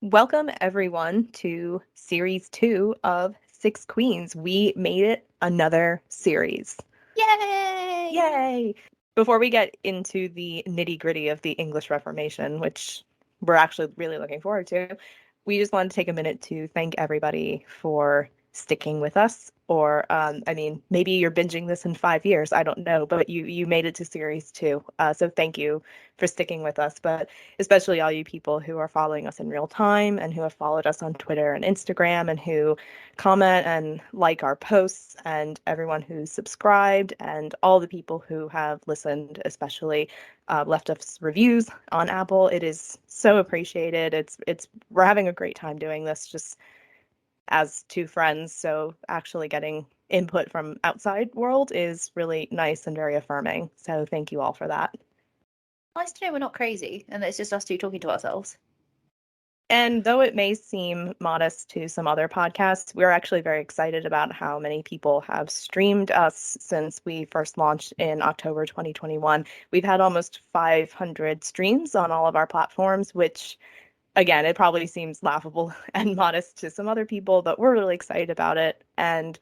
Welcome, everyone, to Series 2 of Six Queens. We made it another series. Yay! Yay! Before we get into the nitty-gritty of the English Reformation, which we're actually really looking forward to, we just wanted to take a minute to thank everybody for sticking with us. Or, maybe you're binging this in 5 years. I don't know, but you made it to Series 2. So thank you for sticking with us. But especially all you people who are following us in real time and who have followed us on Twitter and Instagram and who comment and like our posts, and everyone who's subscribed and all the people who have listened, especially left us reviews on Apple. It is so appreciated. We're having a great time doing this just as two friends. So actually getting input from outside world is really nice and very affirming. So thank you all for that. Nice to know we're not crazy and that it's just us two talking to ourselves. And though it may seem modest to some other podcasts, we're actually very excited about how many people have streamed us since we first launched in October 2021. We've had almost 500 streams on all of our platforms, which, again, it probably seems laughable and modest to some other people, but we're really excited about it. And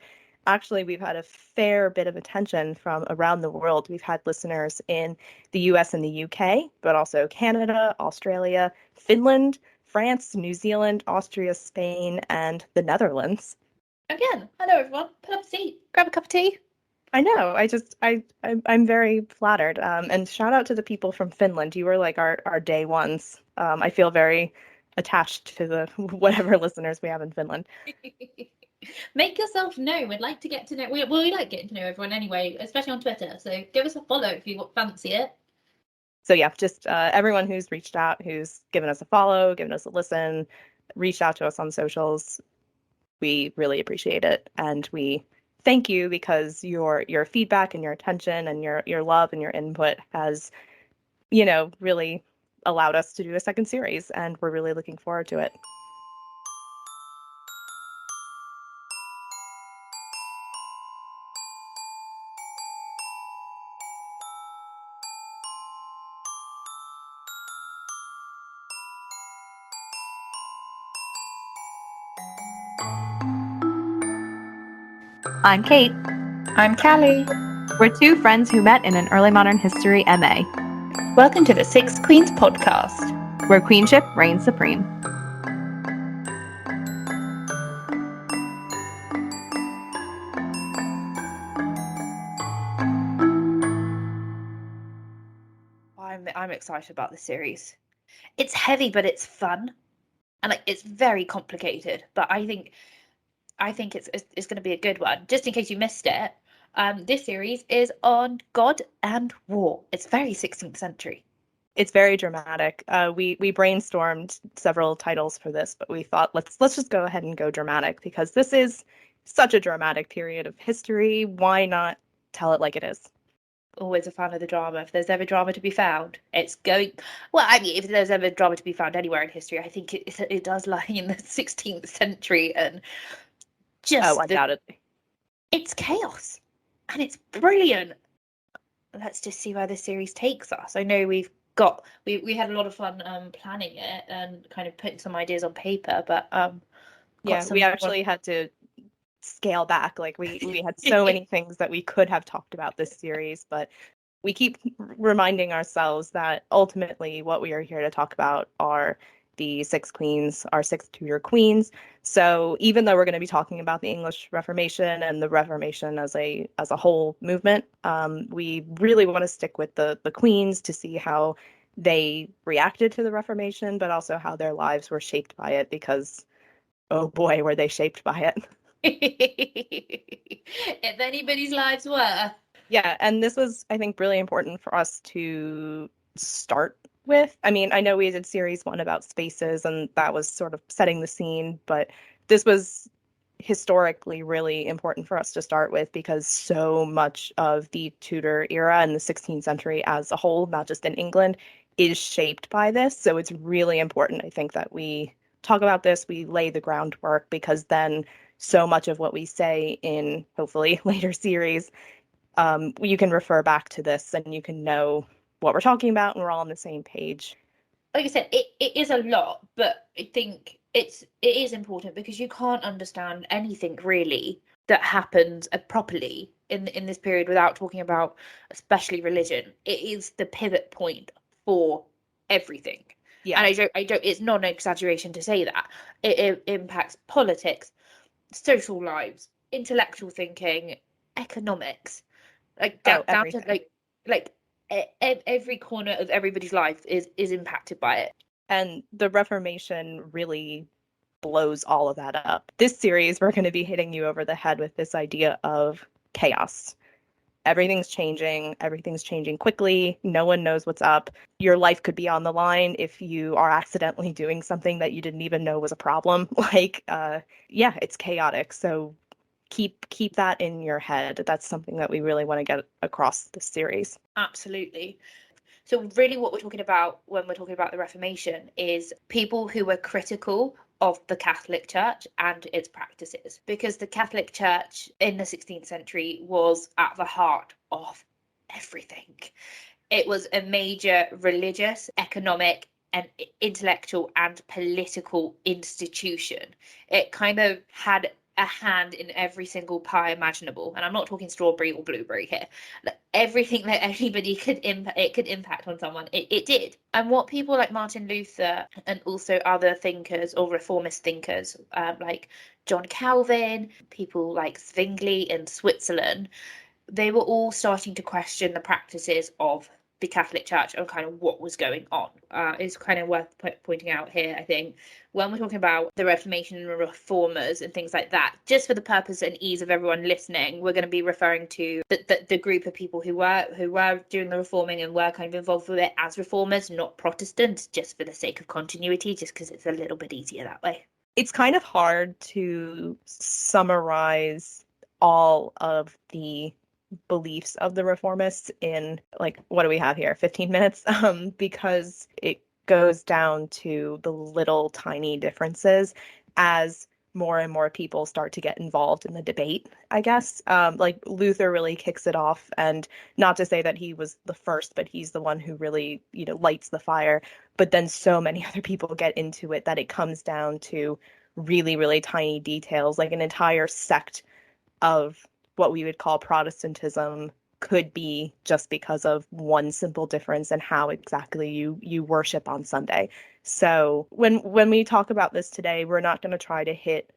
actually, we've had a fair bit of attention from around the world. We've had listeners in the US and the UK, but also Canada, Australia, Finland, France, New Zealand, Austria, Spain, and the Netherlands. Again, hello everyone. Pull up a seat, grab a cup of tea. I know. I'm very flattered. And shout out to the people from Finland. You were like our day ones. I feel very attached to the whatever listeners we have in Finland. Make yourself known. We'd like to get to know. We like getting to know everyone anyway, especially on Twitter. So give us a follow if you fancy it. So yeah, just everyone who's reached out, who's given us a follow, given us a listen, reached out to us on socials, we really appreciate it, and we thank you because your feedback and your attention and your love and your input has, really allowed us to do a second series, and we're really looking forward to it. I'm Kate. I'm Callie. We're two friends who met in an early modern history MA. Welcome to the Six Queens podcast, where queenship reigns supreme. I'm excited about this series. It's heavy, but it's fun, and it's very complicated. But I think it's going to be a good one. Just in case you missed it, this series is on God and war. It's very 16th century. It's very dramatic. We brainstormed several titles for this, but we thought let's just go ahead and go dramatic because this is such a dramatic period of history. Why not tell it like it is? Always a fan of the drama. If there's ever drama to be found, it's going. Well, I mean, if there's ever drama to be found anywhere in history, I think it does lie in the 16th century and just undoubtedly. It's chaos and it's brilliant. Let's just see where this series takes us. I know we had a lot of fun planning it and kind of putting some ideas on paper, but we actually had to scale back. Like we had so many things that we could have talked about this series, but we keep reminding ourselves that ultimately what we are here to talk about are the six queens, our six Tudor queens. So even though we're going to be talking about the English Reformation and the Reformation as a whole movement, we really want to stick with the queens to see how they reacted to the Reformation, but also how their lives were shaped by it, because oh boy, were they shaped by it. If anybody's lives were. Yeah, and this was, I think, really important for us to start with. I mean, I know we did series 1 about spaces, and that was sort of setting the scene, but this was historically really important for us to start with because so much of the Tudor era and the 16th century as a whole, not just in England, is shaped by this. So it's really important, I think, that we talk about this, we lay the groundwork, because then so much of what we say in hopefully later series, you can refer back to this and you can know what we're talking about and we're all on the same page. like I said, it is a lot, but I think it is important because you can't understand anything really that happens properly in this period without talking about especially religion. It is the pivot point for everything. Yeah. And I don't it's not an exaggeration to say that. It impacts politics, social lives, intellectual thinking, economics, like Oh, down to everything. like every corner of everybody's life is impacted by it. And the Reformation really blows all of that up. This series, we're going to be hitting you over the head with this idea of chaos. Everything's changing quickly. No one knows what's up. Your life could be on the line if you are accidentally doing something that you didn't even know was a problem. Yeah, it's chaotic. So keep that in your head. That's something that we really want to get across this series. Absolutely. So really what we're talking about when we're talking about the Reformation is people who were critical of the Catholic Church and its practices, because the Catholic Church in the 16th century was at the heart of everything. It was a major religious, economic, and intellectual and political institution. It kind of had a hand in every single pie imaginable, and I'm not talking strawberry or blueberry here. Like, everything that anybody could impact on someone, it did. And what people like Martin Luther and also other thinkers or reformist thinkers like John Calvin, people like Zwingli in Switzerland, they were all starting to question the practices of the Catholic Church and kind of what was going on. It's kind of worth pointing out here, I think, when we're talking about the Reformation and reformers and things like that, just for the purpose and ease of everyone listening, we're going to be referring to the group of people who were doing the reforming and were kind of involved with it as reformers, not Protestants, just for the sake of continuity, just because it's a little bit easier that way. It's kind of hard to summarize all of the beliefs of the reformists in, like, what do we have here, 15 minutes, because it goes down to the little tiny differences as more and more people start to get involved in the debate, I guess. Like, Luther really kicks it off, and not to say that he was the first, but he's the one who really, lights the fire. But then so many other people get into it that it comes down to really, really tiny details, like an entire sect of what we would call Protestantism could be just because of one simple difference in how exactly you worship on Sunday. So when we talk about this today, we're not going to try to hit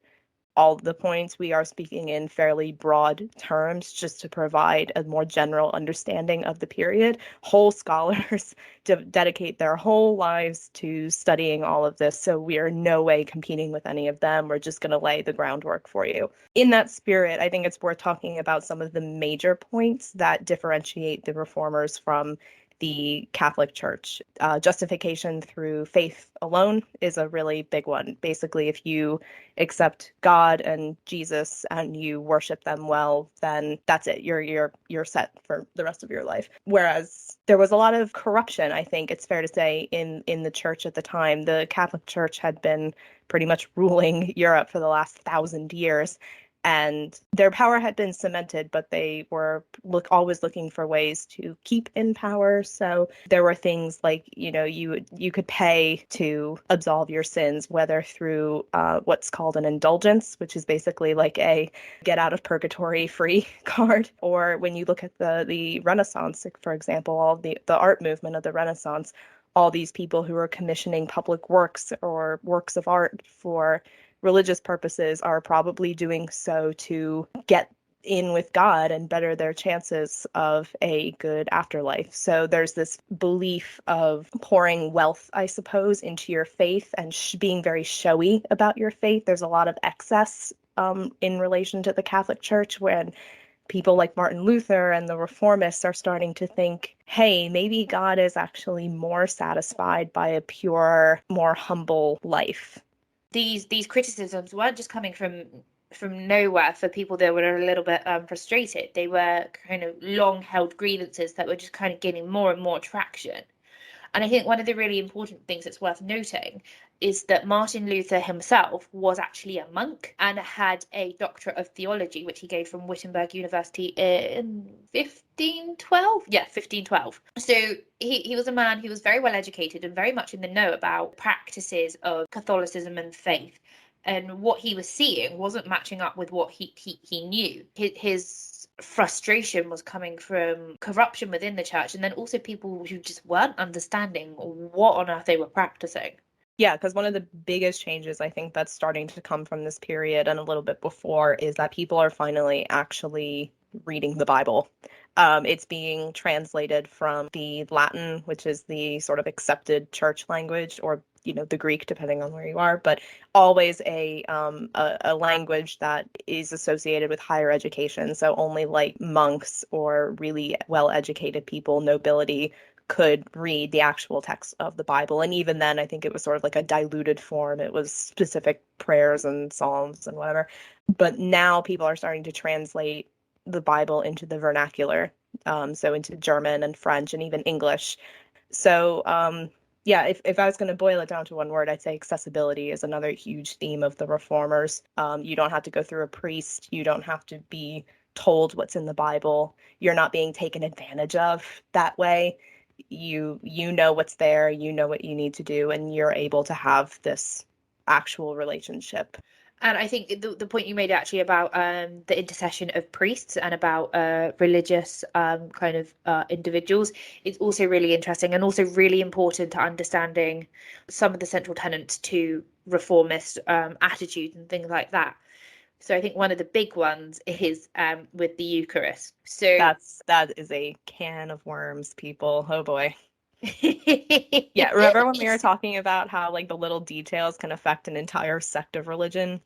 all of the points. We are speaking in fairly broad terms just to provide a more general understanding of the period. Whole scholars dedicate their whole lives to studying all of this, so we are in no way competing with any of them. We're just going to lay the groundwork for you. In that spirit, I think it's worth talking about some of the major points that differentiate the reformers from the Catholic Church. Justification through faith alone is a really big one. Basically, if you accept God and Jesus and you worship them well, then that's it. You're set for the rest of your life. Whereas there was a lot of corruption, I think it's fair to say, in the church at the time. The Catholic Church had been pretty much ruling Europe for the last 1,000 years. And their power had been cemented, but they were always looking for ways to keep in power. So there were things like, you could pay to absolve your sins, whether through what's called an indulgence, which is basically like a get out of purgatory free card. Or when you look at the Renaissance, for example, all the art movement of the Renaissance, all these people who are commissioning public works or works of art for religious purposes are probably doing so to get in with God and better their chances of a good afterlife. So there's this belief of pouring wealth, I suppose, into your faith and being very showy about your faith. There's a lot of excess in relation to the Catholic Church, when people like Martin Luther and the reformists are starting to think, hey, maybe God is actually more satisfied by a pure, more humble life. These criticisms weren't just coming from nowhere for people that were a little bit frustrated. They were kind of long held grievances that were just kind of gaining more and more traction. And I think one of the really important things that's worth noting is that Martin Luther himself was actually a monk and had a doctorate of theology, which he gave from Wittenberg University in 1512. Yeah, 1512. So he was a man who was very well educated and very much in the know about practices of Catholicism and faith. And what he was seeing wasn't matching up with what he knew. His frustration was coming from corruption within the church, and then also people who just weren't understanding what on earth they were practicing. Yeah, because one of the biggest changes I think that's starting to come from this period and a little bit before is that people are finally actually reading the Bible. It's being translated from the Latin, which is the sort of accepted church language, or the Greek, depending on where you are, but always a language that is associated with higher education. So only like monks or really well-educated people, nobility, could read the actual text of the Bible. And even then, I think it was sort of like a diluted form. It was specific prayers and psalms and whatever. But now people are starting to translate the Bible into the vernacular, so into German and French and even English. So, yeah, if I was going to boil it down to one word, I'd say accessibility is another huge theme of the reformers. You don't have to go through a priest. You don't have to be told what's in the Bible. You're not being taken advantage of that way. You know what's there, you know what you need to do, and you're able to have this actual relationship. And I think the point you made actually about the intercession of priests and about religious kind of individuals is also really interesting and also really important to understanding some of the central tenets to reformist attitudes and things like that. So I think one of the big ones is with the Eucharist. So that is a can of worms, people. Oh boy. Yeah, remember when we were talking about how like the little details can affect an entire sect of religion?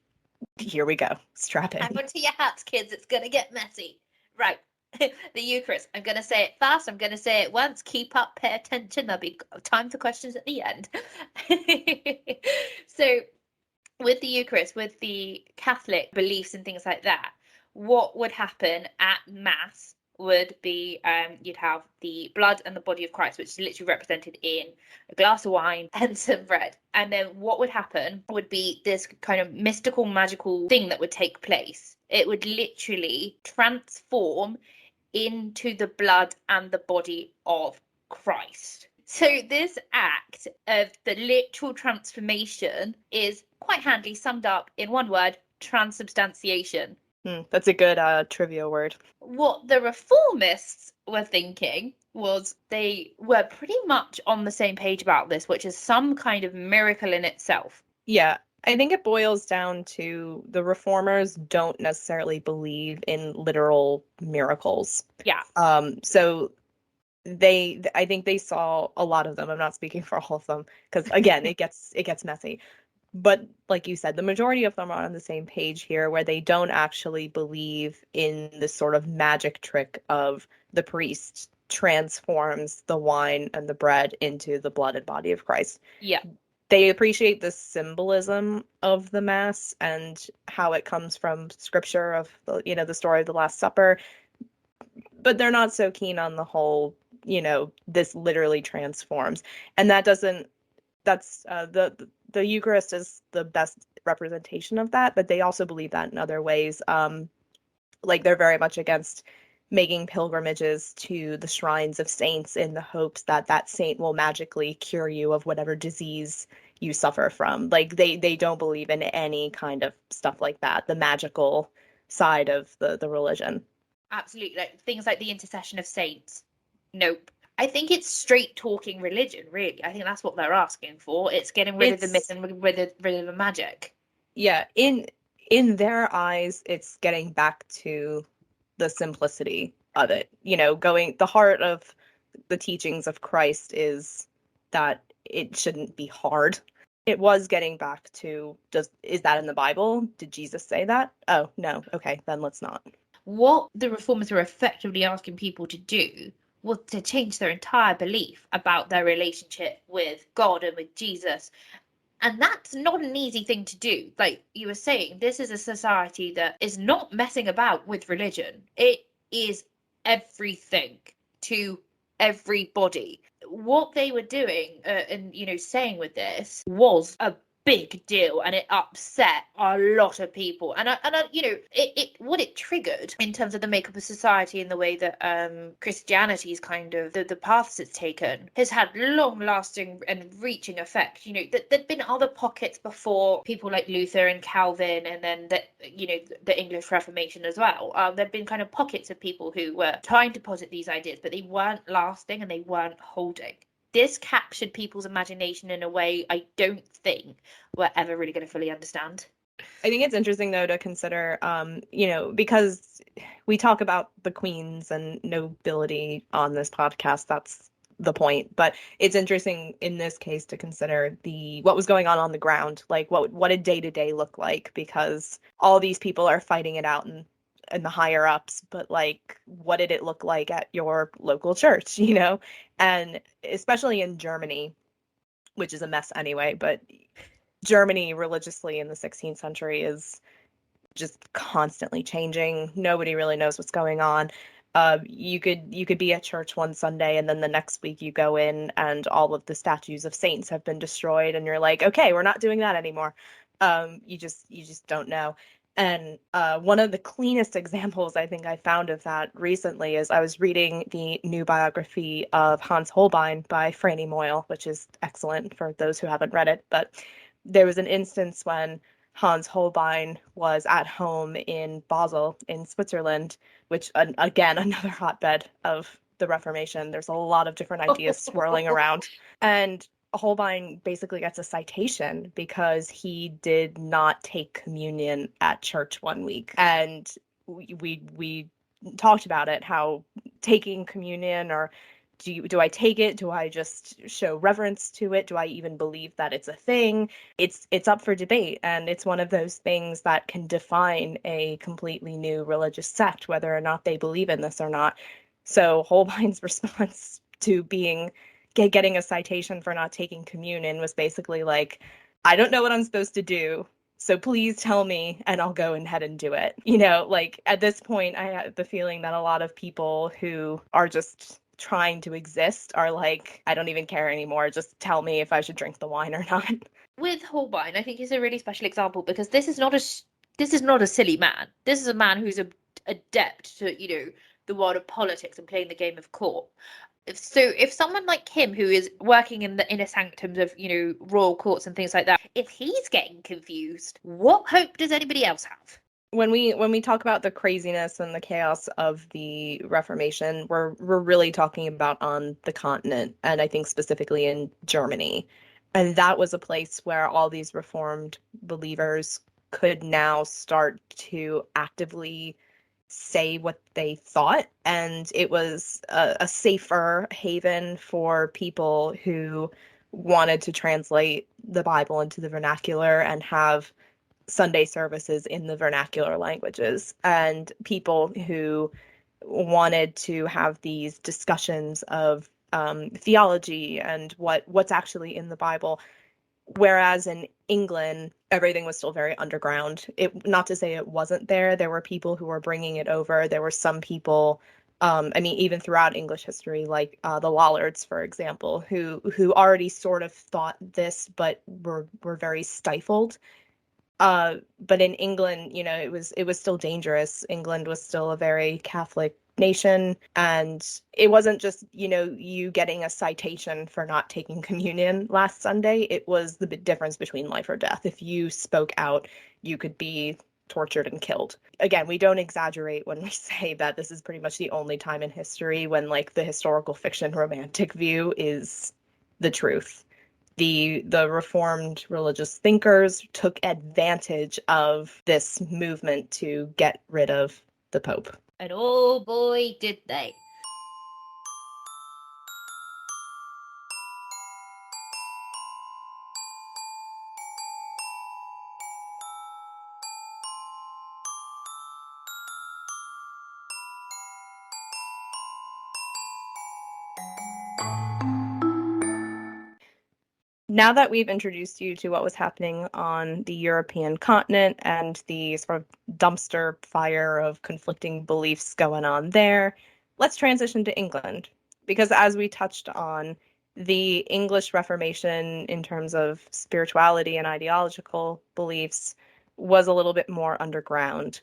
Here we go. Strap in. Hang on to your hats, kids. It's going to get messy. Right. The Eucharist. I'm going to say it fast. I'm going to say it once. Keep up. Pay attention. There'll be time for questions at the end. So with the Eucharist, with the Catholic beliefs and things like that, what would happen at Mass would be you'd have the blood and the body of Christ, which is literally represented in a glass of wine and some bread. And then what would happen would be this kind of mystical, magical thing that would take place. It would literally transform into the blood and the body of Christ. So this act of the literal transformation is quite handily summed up in one word: transubstantiation. That's a good trivia word. What the reformists were thinking was they were pretty much on the same page about this, which is some kind of miracle in itself. Yeah, I think it boils down to the reformers don't necessarily believe in literal miracles. Yeah. So I think they saw a lot of them. I'm not speaking for all of them because again, it gets messy. But like you said, the majority of them are on the same page here, where they don't actually believe in this sort of magic trick of the priest transforms the wine and the bread into the blood and body of Christ. Yeah. They appreciate the symbolism of the Mass and how it comes from Scripture of the story of the Last Supper, but they're not so keen on the whole, this literally transforms. And that's the Eucharist is the best representation of that, but they also believe that in other ways. Like they're very much against making pilgrimages to the shrines of saints in the hopes that that saint will magically cure you of whatever disease you suffer from. Like they don't believe in any kind of stuff like that, the magical side of the religion. Absolutely. Like things like the intercession of saints. Nope. I think it's straight talking religion, really. I think that's what they're asking for. It's getting rid of the myth and rid of the magic. Yeah, in their eyes, it's getting back to the simplicity of it. The heart of the teachings of Christ is that it shouldn't be hard. It was getting back to is that in the Bible? Did Jesus say that? Oh, no. Okay, then let's not. What the reformers were effectively asking people to do was to change their entire belief about their relationship with God and with Jesus. And that's not an easy thing to do. Like you were saying, this is a society that is not messing about with religion. It is everything to everybody. what they were doing and saying with this was a big deal, and it upset a lot of people, and what it triggered in terms of the makeup of society and the way that Christianity's kind of the paths it's taken has had long lasting and reaching effect. There'd been other pockets before people like Luther and Calvin, and then the English Reformation as well. There'd been kind of pockets of people who were trying to posit these ideas, but they weren't lasting and they weren't holding. This captured people's imagination in a way I don't think we're ever really going to fully understand. I think it's interesting, though, to consider, because we talk about the queens and nobility on this podcast. That's the point. But it's interesting in this case to consider what was going on the ground. Like, what did day-to-day look like? Because all these people are fighting it out and the higher ups, but like, what did it look like at your local church, And especially in Germany, which is a mess anyway, but Germany religiously in the 16th century is just constantly changing. Nobody really knows what's going on. You could be at church one Sunday and then the next week you go in and all of the statues of saints have been destroyed and you're like, okay, we're not doing that anymore. You just don't know. And one of the cleanest examples I think I found of that recently is I was reading the new biography of Hans Holbein by Franny Moyle, which is excellent for those who haven't read it. But there was an instance when Hans Holbein was at home in Basel in Switzerland, which, again, another hotbed of the Reformation. There's a lot of different ideas swirling around. And Holbein basically gets a citation because he did not take communion at church one week. And we talked about it, how taking communion, or do I take it? Do I just show reverence to it? Do I even believe that it's a thing? It's up for debate, and it's one of those things that can define a completely new religious sect, whether or not they believe in this or not. So Holbein's response to getting a citation for not taking communion was basically like, I don't know what I'm supposed to do, so please tell me and I'll go ahead and do it. Like at this point, I have the feeling that a lot of people who are just trying to exist are like, I don't even care anymore. Just tell me if I should drink the wine or not. With Holbein, I think he's a really special example because this is not a silly man. This is a man who's adept to the world of politics and playing the game of court. So if someone like him, who is working in the inner sanctums of royal courts and things like that, if he's getting confused, what hope does anybody else have? When we talk about the craziness and the chaos of the Reformation, we're really talking about on the continent, and I think specifically in Germany. And that was a place where all these Reformed believers could now start to actively say what they thought, and it was a safer haven for people who wanted to translate the Bible into the vernacular and have Sunday services in the vernacular languages, and people who wanted to have these discussions of theology and what's actually in the Bible. Whereas in England, everything was still very underground. Not to say it wasn't there. There were people who were bringing it over. There were some people, even throughout English history, like the Lollards, for example, who already sort of thought this, but were very stifled. But in England, it was still dangerous. England was still a very Catholic nation, and it wasn't just you getting a citation for not taking communion last Sunday. It was the big difference between life or death. If you spoke out, you could be tortured and killed. Again, we don't exaggerate when we say that this is pretty much the only time in history when like the historical fiction romantic view is the truth. The Reformed religious thinkers took advantage of this movement to get rid of the Pope. And oh boy, did they. Now that we've introduced you to what was happening on the European continent and the sort of dumpster fire of conflicting beliefs going on there, let's transition to England. Because as we touched on, The English Reformation, in terms of spirituality and ideological beliefs, was a little bit more underground.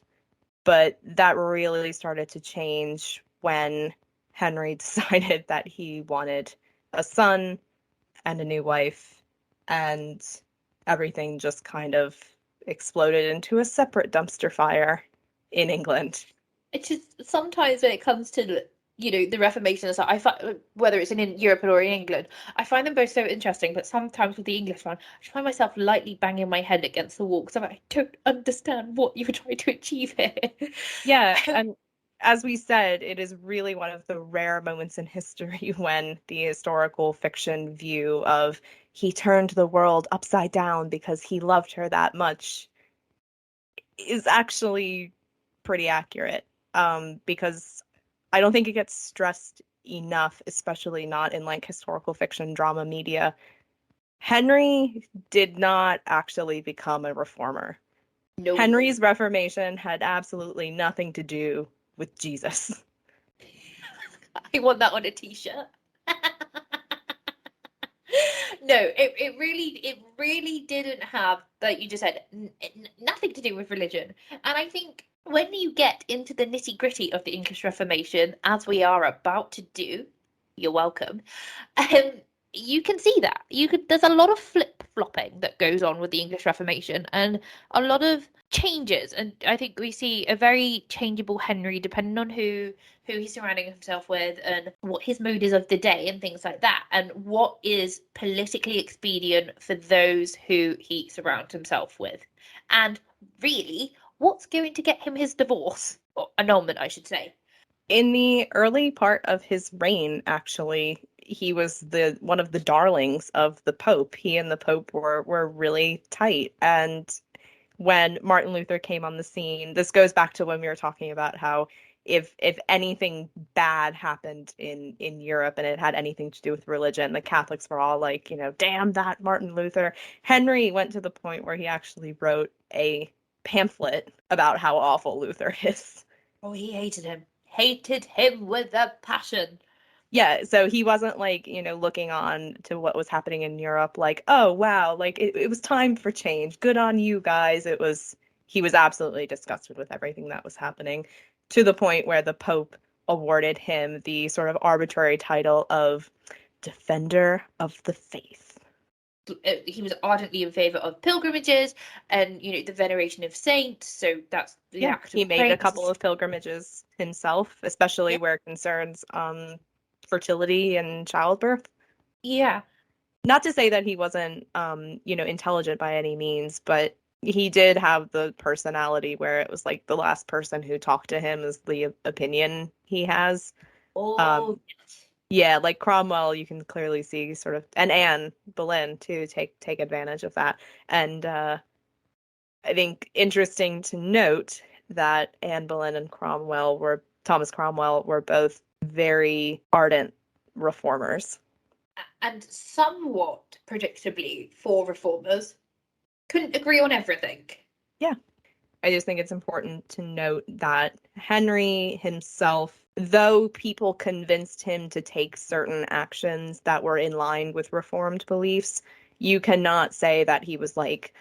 But that really started to change when Henry decided that he wanted a son and a new wife, and everything just kind of exploded into a separate dumpster fire in England. It's just sometimes when it comes to the Reformation and stuff, I find whether it's in Europe or in England, I find them both so interesting. But sometimes with the English one, I find myself lightly banging my head against the wall because I'm like, I don't understand what you were trying to achieve here. Yeah, and as we said, it is really one of the rare moments in history when the historical fiction view of he turned the world upside down because he loved her that much is actually pretty accurate. Because I don't think it gets stressed enough, especially not in like historical fiction drama media. Henry did not actually become a reformer. No, Henry's Reformation had absolutely nothing to do with Jesus. I want that on a t-shirt. No, it really didn't have, like you just said, nothing to do with religion. And I think when you get into the nitty-gritty of the English Reformation, as we are about to do, you're welcome. Um, you can see that there's a lot of flip-flopping that goes on with the English Reformation and a lot of changes. And I think we see a very changeable Henry depending on who he's surrounding himself with and what his mood is of the day and things like that, and what is politically expedient for those who he surrounds himself with. And really, what's going to get him his divorce? Or annulment, I should say. In the early part of his reign, actually, he was one of the darlings of the Pope. He and the Pope were really tight. And when Martin Luther came on the scene, this goes back to when we were talking about how if anything bad happened in Europe and it had anything to do with religion, the Catholics were all like, damn that Martin Luther. Henry went to the point where he actually wrote a pamphlet about how awful Luther is. Oh, he hated him with a passion. Yeah, so he wasn't like, looking on to what was happening in Europe like, oh wow, like it was time for change. Good on you guys. He was absolutely disgusted with everything that was happening, to the point where the Pope awarded him the sort of arbitrary title of Defender of the Faith. He was ardently in favor of pilgrimages and the veneration of saints. So that's the act He of made praise. a couple of pilgrimages himself, especially where it concerns fertility and childbirth. Yeah. Not to say that he wasn't intelligent by any means, but he did have the personality where it was like the last person who talked to him is the opinion he has. Oh, Yeah, like Cromwell, you can clearly see sort of, and Anne Boleyn too, take advantage of that. And I think interesting to note that Anne Boleyn and Thomas Cromwell were both very ardent reformers. and somewhat predictably for reformers, couldn't agree on everything. Yeah. I just think it's important to note that Henry himself, though people convinced him to take certain actions that were in line with Reformed beliefs, you cannot say that he was like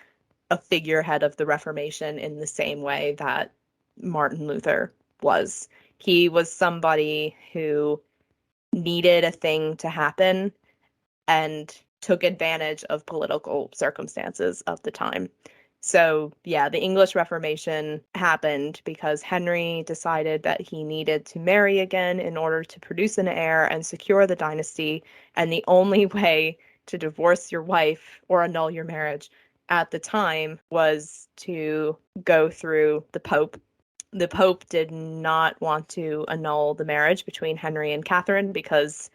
a figurehead of the Reformation in the same way that Martin Luther was. He was somebody who needed a thing to happen and took advantage of political circumstances of the time. So, yeah, the English Reformation happened because Henry decided that he needed to marry again in order to produce an heir and secure the dynasty. And the only way to divorce your wife or annul your marriage at the time was to go through the Pope. The Pope did not want to annul the marriage between Henry and Catherine because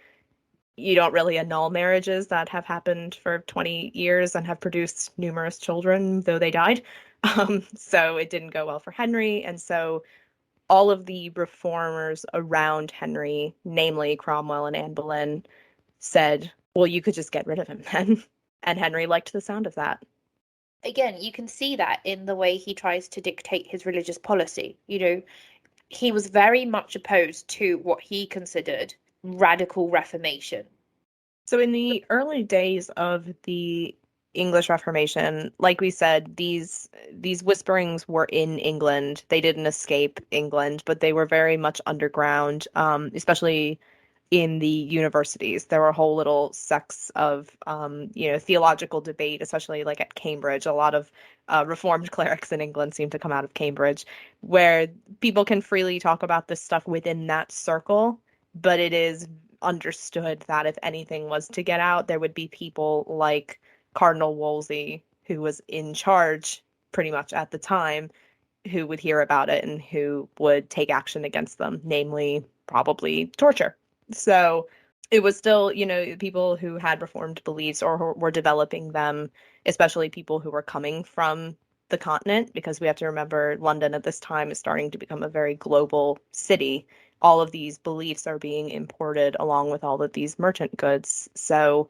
you don't really annul marriages that have happened for 20 years and have produced numerous children, though they died. So it didn't go well for Henry. And so all of the reformers around Henry, namely Cromwell and Anne Boleyn, said, well, you could just get rid of him then. And Henry liked the sound of that. Again, you can see that in the way he tries to dictate his religious policy. He was very much opposed to what he considered radical reformation. So in the early days of the English Reformation, like we said, these whisperings were in England. They didn't escape England, but they were very much underground, especially in the universities. There were whole little sects of, theological debate, especially like at Cambridge. A lot of reformed clerics in England seem to come out of Cambridge, where people can freely talk about this stuff within that circle, but it is understood that if anything was to get out, there would be people like Cardinal Wolsey, who was in charge pretty much at the time, who would hear about it and who would take action against them, namely probably torture. So it was still, people who had reformed beliefs or were developing them, especially people who were coming from the continent, because we have to remember London at this time is starting to become a very global city. All of these beliefs are being imported along with all of these merchant goods. So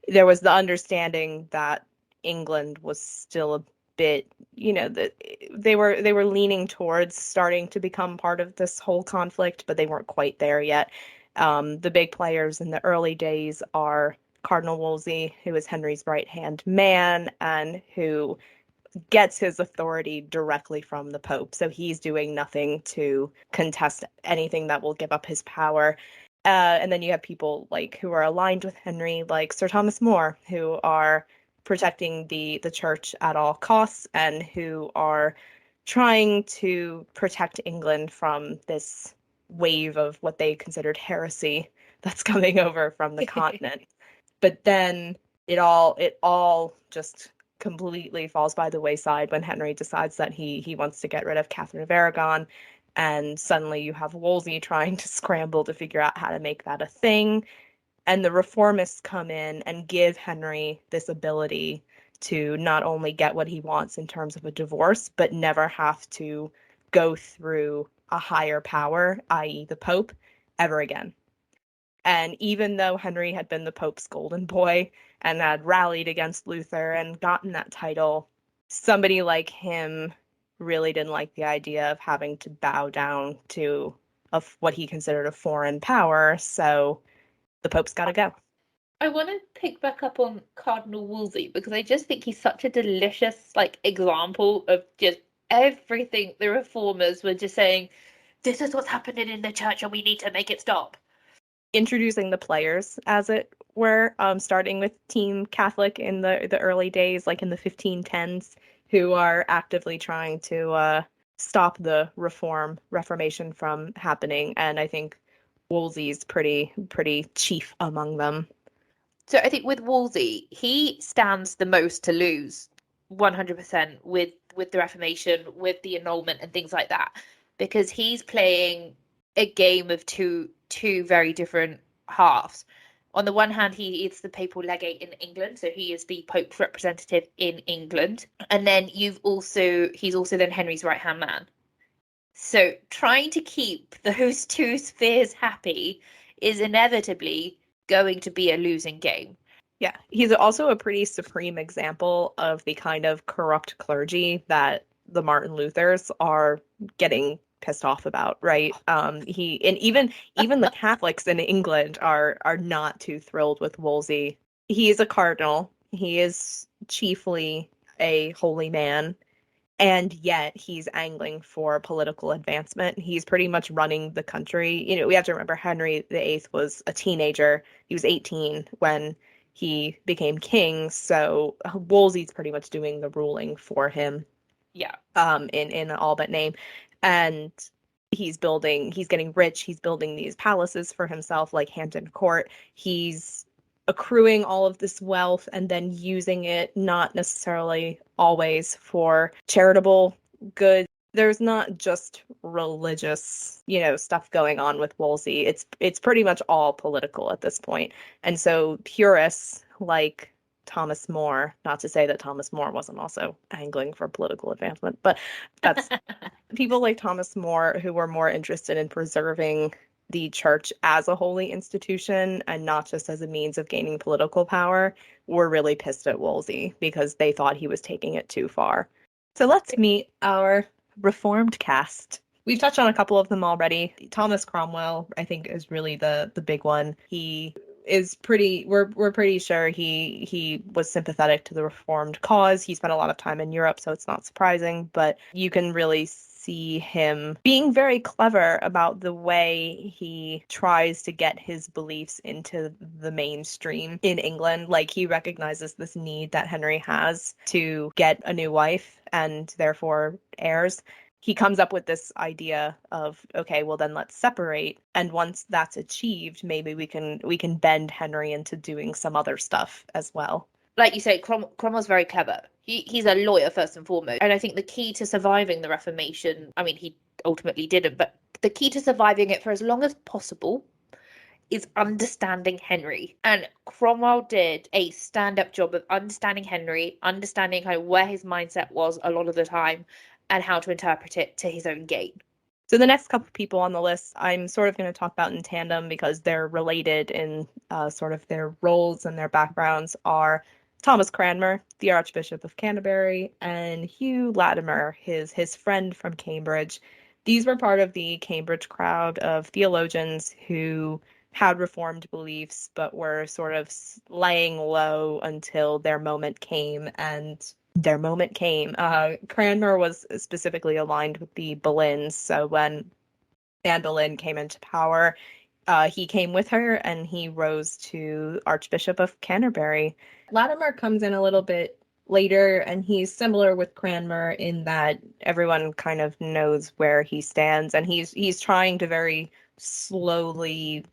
there was the understanding that England was still a bit, that they were leaning towards starting to become part of this whole conflict, but they weren't quite there yet. The big players in the early days are Cardinal Wolsey, who is Henry's right-hand man and who gets his authority directly from the Pope. So he's doing nothing to contest anything that will give up his power. And then you have people like who are aligned with Henry, like Sir Thomas More, who are protecting the church at all costs and who are trying to protect England from this wave of what they considered heresy that's coming over from the continent. But then it all just completely falls by the wayside when Henry decides that he wants to get rid of Catherine of Aragon. And suddenly you have Wolsey trying to scramble to figure out how to make that a thing. And the reformists come in and give Henry this ability to not only get what he wants in terms of a divorce, but never have to go through a higher power, i.e. the Pope, ever again. And even though Henry had been the Pope's golden boy and had rallied against Luther and gotten that title, somebody like him really didn't like the idea of having to bow down to what he considered a foreign power. So the Pope's got to go. I want to pick back up on Cardinal Wolsey because I just think he's such a delicious example of just everything the reformers were just saying, this is what's happening in the church and we need to make it stop. Introducing the players, as it were, starting with Team Catholic in the early days, like in the 1510s, who are actively trying to stop the Reformation from happening. And I think Wolsey's pretty chief among them. So I think with Wolsey, he stands the most to lose 100% with the Reformation, with the annulment and things like that, because he's playing a game of two very different halves. On the one hand, he is the papal legate in England, so he is the Pope's representative in England. And then he's also then Henry's right-hand man. So trying to keep those two spheres happy is inevitably going to be a losing game. Yeah, he's also a pretty supreme example of the kind of corrupt clergy that the Martin Luthers are getting pissed off about, right? Even the Catholics in England are not too thrilled with Wolsey. He is a cardinal. He is chiefly a holy man, and yet he's angling for political advancement. He's pretty much running the country. We have to remember Henry VIII was a teenager. He was 18 when he became king, so Wolsey's pretty much doing the ruling for him. Yeah. In all but name. And he's getting rich, he's building these palaces for himself, like Hampton Court. He's accruing all of this wealth and then using it not necessarily always for charitable good. There's not just religious, stuff going on with Wolsey. It's pretty much all political at this point. And so purists like Thomas More, not to say that Thomas More wasn't also angling for political advancement, but that's people like Thomas More who were more interested in preserving the church as a holy institution and not just as a means of gaining political power were really pissed at Wolsey because they thought he was taking it too far. So let's meet our reformed cast. We've touched on a couple of them already. Thomas Cromwell, I think, is really the big one. He is pretty, we're pretty sure he was sympathetic to the Reformed cause. He spent a lot of time in Europe, so it's not surprising, but you can really see him being very clever about the way he tries to get his beliefs into the mainstream in England. Like, he recognizes this need that Henry has to get a new wife and therefore heirs. He comes up with this idea of, okay, well then let's separate, and once that's achieved, maybe we can bend Henry into doing some other stuff as well. Like you say, Cromwell's very clever. He's a lawyer first and foremost, and I think the key to surviving the Reformation, I mean, he ultimately didn't, but the key to surviving it for as long as possible is understanding Henry. And Cromwell did a stand-up job of understanding Henry, understanding kind of where his mindset was a lot of the time, and how to interpret it to his own gain. So the next couple of people on the list, I'm sort of going to talk about in tandem because they're related in sort of their roles and their backgrounds, are Thomas Cranmer, the Archbishop of Canterbury, and Hugh Latimer, his friend from Cambridge. These were part of the Cambridge crowd of theologians who had Reformed beliefs, but were sort of laying low until their moment came, and their moment came. Cranmer was specifically aligned with the Boleyns, so when Anne Boleyn came into power, he came with her and he rose to Archbishop of Canterbury. Latimer comes in a little bit later, and he's similar with Cranmer in that everyone kind of knows where he stands, and he's trying to very slowly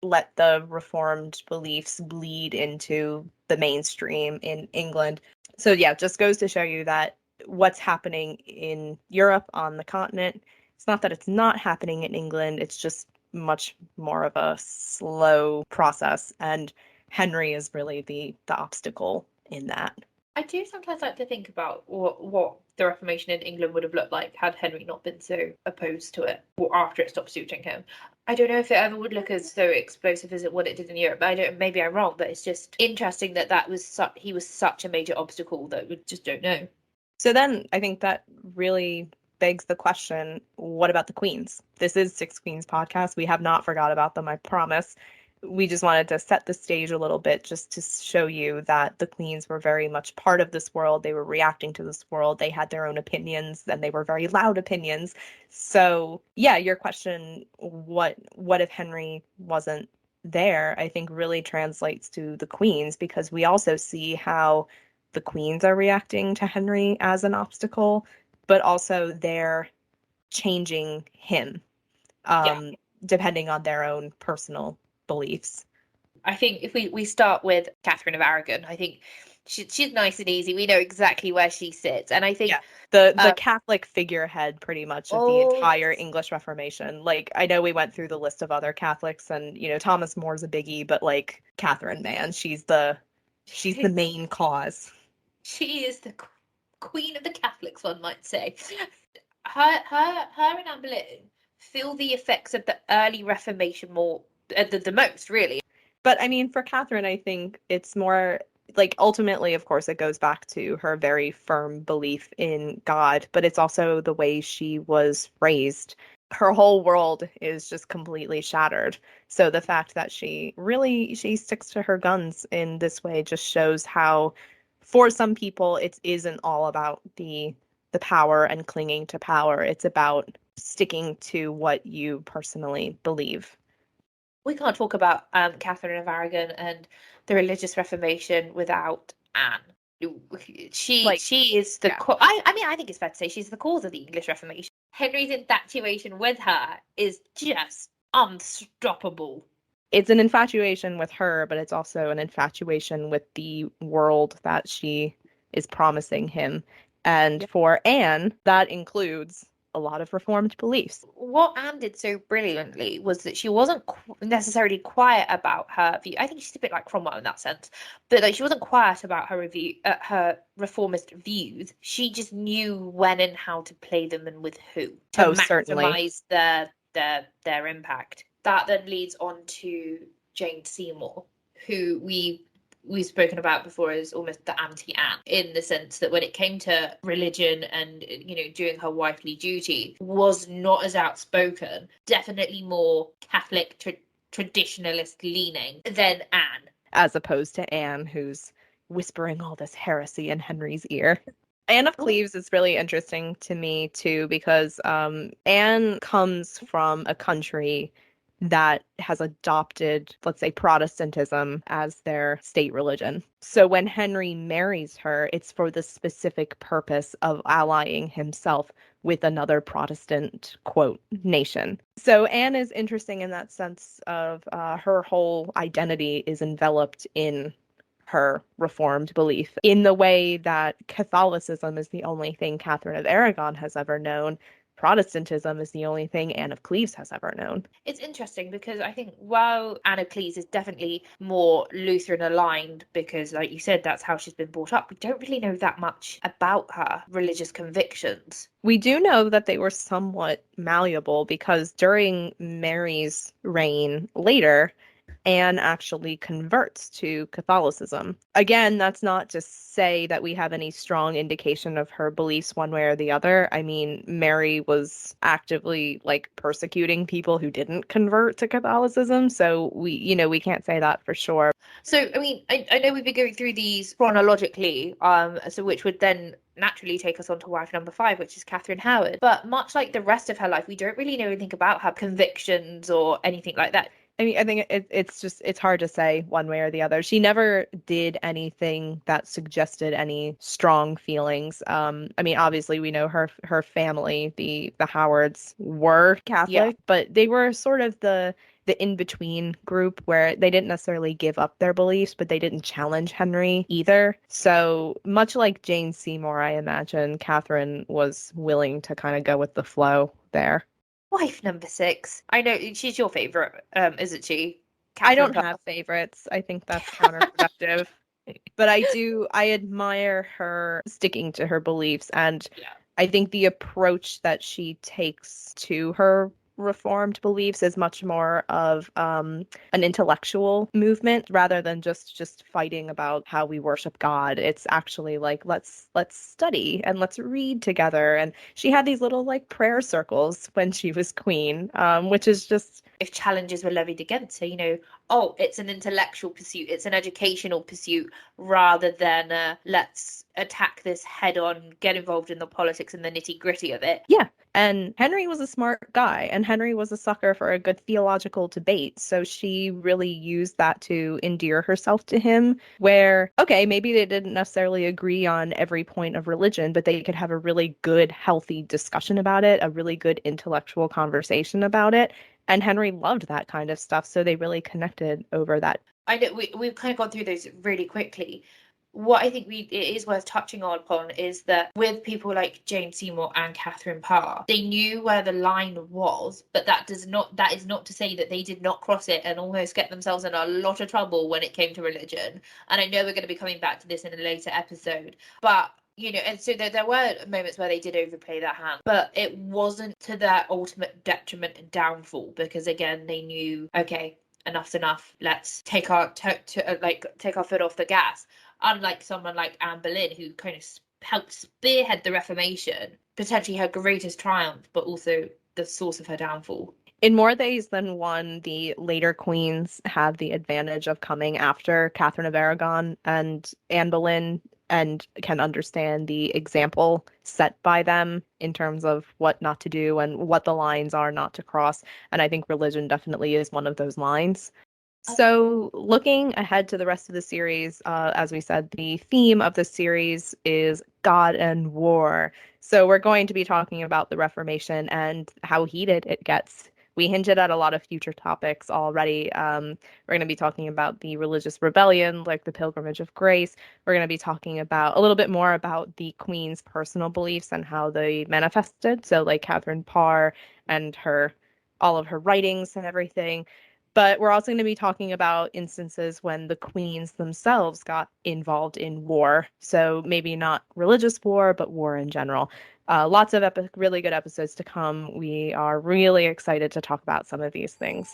let the Reformed beliefs bleed into the mainstream in England. So yeah, just goes to show you that what's happening in Europe on the continent, it's not that it's not happening in England, it's just much more of a slow process, and Henry is really the obstacle in that. I do sometimes like to think about what the Reformation in England would have looked like had Henry not been so opposed to it, or after it stopped suiting him. I don't know if it ever would look as so explosive as what it did in Europe. But maybe I'm wrong, but it's just interesting that he was such a major obstacle that we just don't know. So then I think that really begs the question, what about the queens? This is Six Queens podcast. We have not forgot about them, I promise. We just wanted to set the stage a little bit just to show you that the queens were very much part of this world. They were reacting to this world. They had their own opinions, and they were very loud opinions. So yeah, your question, what if Henry wasn't there, I think really translates to the queens, because we also see how the queens are reacting to Henry as an obstacle, but also they're changing him, depending on their own personal beliefs. I think if we start with Catherine of Aragon, I think she's nice and easy. We know exactly where she sits, and I think the Catholic figurehead pretty much of the entire English Reformation. Like, I know we went through the list of other Catholics, and Thomas More's a biggie, but like Catherine, man, she's the main cause. She is the queen of the Catholics, one might say. Her and Anne Boleyn feel the effects of the early Reformation more the most, really. But I mean, for Catherine, I think it's more like, ultimately, of course, it goes back to her very firm belief in God, but it's also the way she was raised. Her whole world is just completely shattered. So the fact that she sticks to her guns in this way just shows how, for some people, it isn't all about the power and clinging to power. It's about sticking to what you personally believe. We can't talk about Catherine of Aragon and the religious Reformation without Anne. She is the I think it's fair to say she's the cause of the English Reformation. Henry's infatuation with her is just unstoppable. It's an infatuation with her, but it's also an infatuation with the world that she is promising him. And for Anne, that includes a lot of Reformed beliefs. What Anne did so brilliantly was that she wasn't necessarily quiet about her view. I think she's a bit like Cromwell in that sense, but like, she wasn't quiet about her reformist views. She just knew when and how to play them and with who to maximize their impact. That then leads on to Jane Seymour, who we've spoken about before as almost the anti-Anne, in the sense that when it came to religion and doing her wifely duty, was not as outspoken, definitely more Catholic traditionalist leaning than Anne. As opposed to Anne, who's whispering all this heresy in Henry's ear. Anne of Cleves is really interesting to me too because Anne comes from a country that has adopted, let's say, Protestantism as their state religion. So when Henry marries her, it's for the specific purpose of allying himself with another Protestant, quote, nation. So Anne is interesting in that sense of her whole identity is enveloped in her Reformed belief in the way that Catholicism is the only thing Catherine of Aragon has ever known. Protestantism is the only thing Anne of Cleves has ever known. It's interesting because I think while Anne of Cleves is definitely more Lutheran aligned because, like you said, that's how she's been brought up, we don't really know that much about her religious convictions. We do know that they were somewhat malleable because during Mary's reign later, Anne actually converts to Catholicism. Again, that's not to say that we have any strong indication of her beliefs one way or the other. I mean, Mary was actively persecuting people who didn't convert to Catholicism, so we can't say that for sure. So, I mean, I know we've been going through these chronologically, so which would then naturally take us on to wife number 5, which is Catherine Howard. But much like the rest of her life, we don't really know anything about her convictions or anything like that. I mean, I think it's hard to say one way or the other. She never did anything that suggested any strong feelings. I mean, obviously we know her family, the Howards, were Catholic, but they were sort of the in-between group where they didn't necessarily give up their beliefs, but they didn't challenge Henry either. So much like Jane Seymour, I imagine Catherine was willing to kind of go with the flow there. Wife number 6. I know she's your favorite, isn't she? I don't have favorites. I think that's counterproductive. But I admire her sticking to her beliefs, and I think the approach that she takes to her Reformed beliefs is much more of an intellectual movement rather than just fighting about how we worship God. It's actually like let's study and let's read together. And she had these little prayer circles when she was queen, which is just, if challenges were levied against her, oh, it's an intellectual pursuit, it's an educational pursuit, rather than let's attack this head on, get involved in the politics and the nitty gritty of it. Yeah. And Henry was a smart guy, and Henry was a sucker for a good theological debate. So she really used that to endear herself to him, where, okay, maybe they didn't necessarily agree on every point of religion, but they could have a really good, healthy discussion about it, a really good intellectual conversation about it. And Henry loved that kind of stuff, so they really connected over that. I know we've kind of gone through those really quickly. What I think it is worth touching upon is that with people like Jane Seymour and Catherine Parr, they knew where the line was, but that is not to say that they did not cross it and almost get themselves in a lot of trouble when it came to religion. And I know we're going to be coming back to this in a later episode, but and so there were moments where they did overplay that hand, but it wasn't to their ultimate detriment and downfall, because again, they knew, okay, enough's enough. Let's take our foot off the gas. Unlike someone like Anne Boleyn, who kind of helped spearhead the Reformation, potentially her greatest triumph, but also the source of her downfall. In more ways than one, the later queens had the advantage of coming after Catherine of Aragon and Anne Boleyn, and can understand the example set by them in terms of what not to do and what the lines are not to cross. And I think religion definitely is one of those lines. So looking ahead to the rest of the series, as we said, the theme of the series is God and war. So we're going to be talking about the Reformation and how heated it gets. We hinted at a lot of future topics already. We're going to be talking about the religious rebellion, like the Pilgrimage of Grace. We're going to be talking about a little bit more about the Queen's personal beliefs and how they manifested. So like Catherine Parr and all of her writings and everything. But we're also going to be talking about instances when the queens themselves got involved in war. So maybe not religious war, but war in general. Lots of really good episodes to come. We are really excited to talk about some of these things.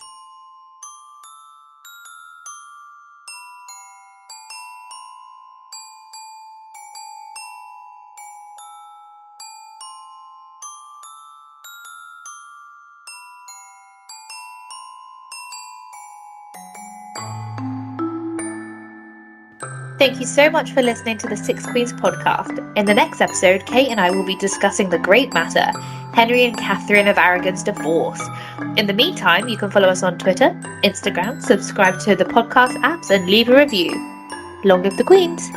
Thank you so much for listening to the Six Queens podcast. In the next episode, Kate and I will be discussing the great matter, Henry and Catherine of Aragon's divorce. In the meantime, you can follow us on Twitter, Instagram, subscribe to the podcast apps, and leave a review. Long live the Queens!